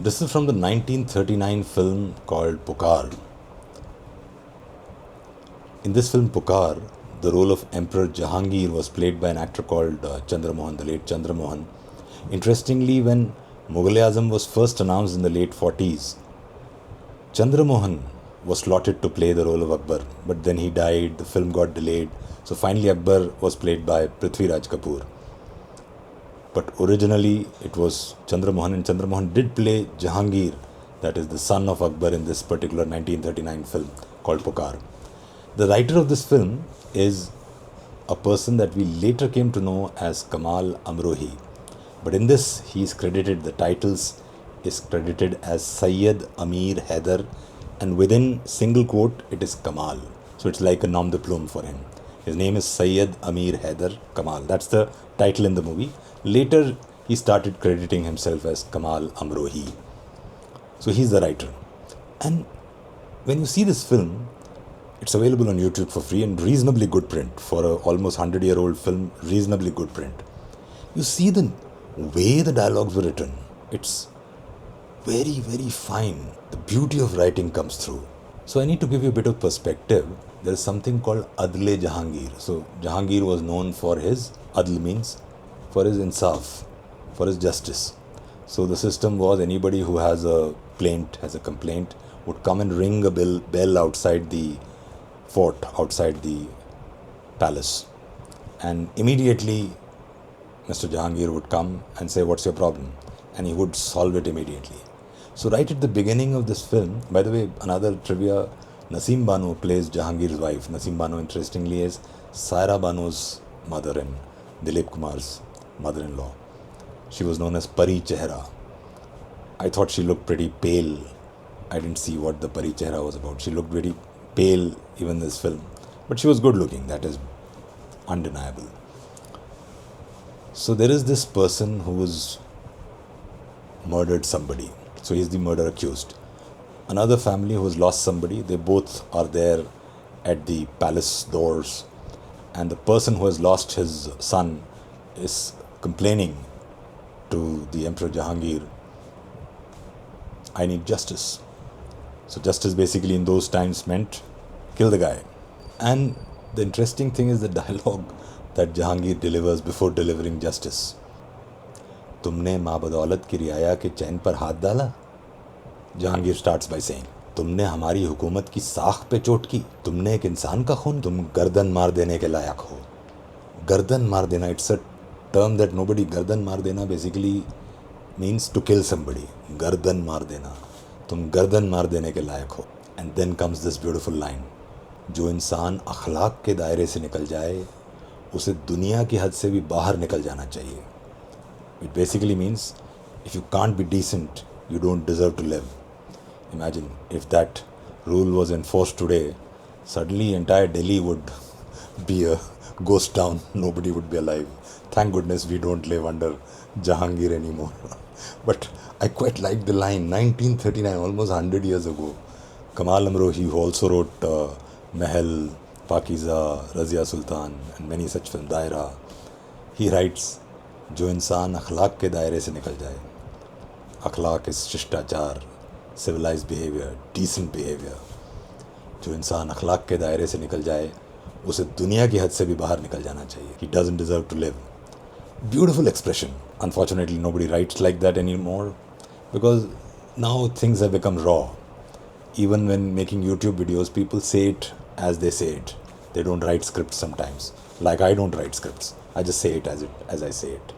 This is from the 1939 film called Pukar. In this film Pukar, the role of Emperor Jahangir was played by an actor called Chandramohan, the late Chandramohan. Interestingly, when Mughal-e-Azam was first announced in the late 40s, Chandramohan was slotted to play the role of Akbar, but then he died, the film got delayed, so finally Akbar was played by Prithviraj Kapoor. But originally it was Chandramohan, and Chandramohan did play Jahangir, that is the son of Akbar, in this particular 1939 film called Pukar. The writer of this film is a person that we later came to know as Kamal Amrohi. But in this, he is credited, the titles is credited as Syed Amir Haider, and within single quote, it is Kamal. So it's like a nom de plume for him. His name is Syed Amir Haider Kamal. That's the title in the movie. Later, he started crediting himself as Kamal Amrohi. So he's the writer. And when you see this film, it's available on YouTube for free in reasonably good print. For a almost 100-year-old film, reasonably good print. You see the way the dialogues were written. It's very, very fine. The beauty of writing comes through. So I need to give you a bit of perspective. There is something called Adle Jahangir. So Jahangir was known for his, Adl means, for his insaf, for his justice. So the system was anybody who has a plaint, has a complaint, would come and ring a bell outside the fort, outside the palace. And immediately Mr. Jahangir would come and say, "What's your problem?" And he would solve it immediately. So right at the beginning of this film, by the way, another trivia, Naseem Bano plays Jahangir's wife. Naseem Bano, interestingly, is Saira Bano's mother and Dilip Kumar's mother-in-law. She was known as Pari Chehra. I thought she looked pretty pale. I didn't see what the Pari Chehra was about. She looked very pale even in this film. But she was good looking, that is undeniable. So there is this person who was murdered somebody. So he's the murder accused. Another family who has lost somebody, they both are there at the palace doors. And the person who has lost his son is complaining to the Emperor Jahangir, "I need justice." So justice basically in those times meant kill the guy. And the interesting thing is the dialogue that Jahangir delivers before delivering justice. "तुमने माँ बदौलत की रियाया के चैन पर हाथ डाला?" Jahangir starts by saying, "तुमने हमारी हुकूमत की साख पे चोट की, तुमने एक इंसान का खून, तुम गर्दन मार देने के लायक हो." Gardan mar dena, it's a term that nobody, gardan mar dena basically means to kill somebody. Gardan mar dena, tum gardan mar dene ke layak ho. And then comes this beautiful line, जो इंसान अखलाक के दायरे से निकल जाए, उसे दुनिया की हद से भी बाहर निकल जाना चाहिए. It basically means if you can't be decent, you don't deserve to live. Imagine if that rule was enforced today, suddenly entire Delhi would be a ghost town. Nobody would be alive. Thank goodness we don't live under Jahangir anymore. But I quite like the line, 1939, almost 100 years ago. Kamal Amrohi, who also wrote Mahal, Pakiza, Razia Sultan, and many such films, Dayre, he writes, "जो इंसान अखलाक के दायरे से निकल जाए." अखलाक is शिष्टाचार, civilized behavior, decent behavior. जो इंसान अखलाक के दायरे से निकल जाए, उसे दुनिया की हद से भी बाहर निकल जाना चाहिए. He doesn't deserve to live. Beautiful expression. Unfortunately, nobody writes like that anymore because now things have become raw. Even when making YouTube videos, people say it as they say it. They don't write scripts sometimes. Like I don't write scripts. I just say it as I say it.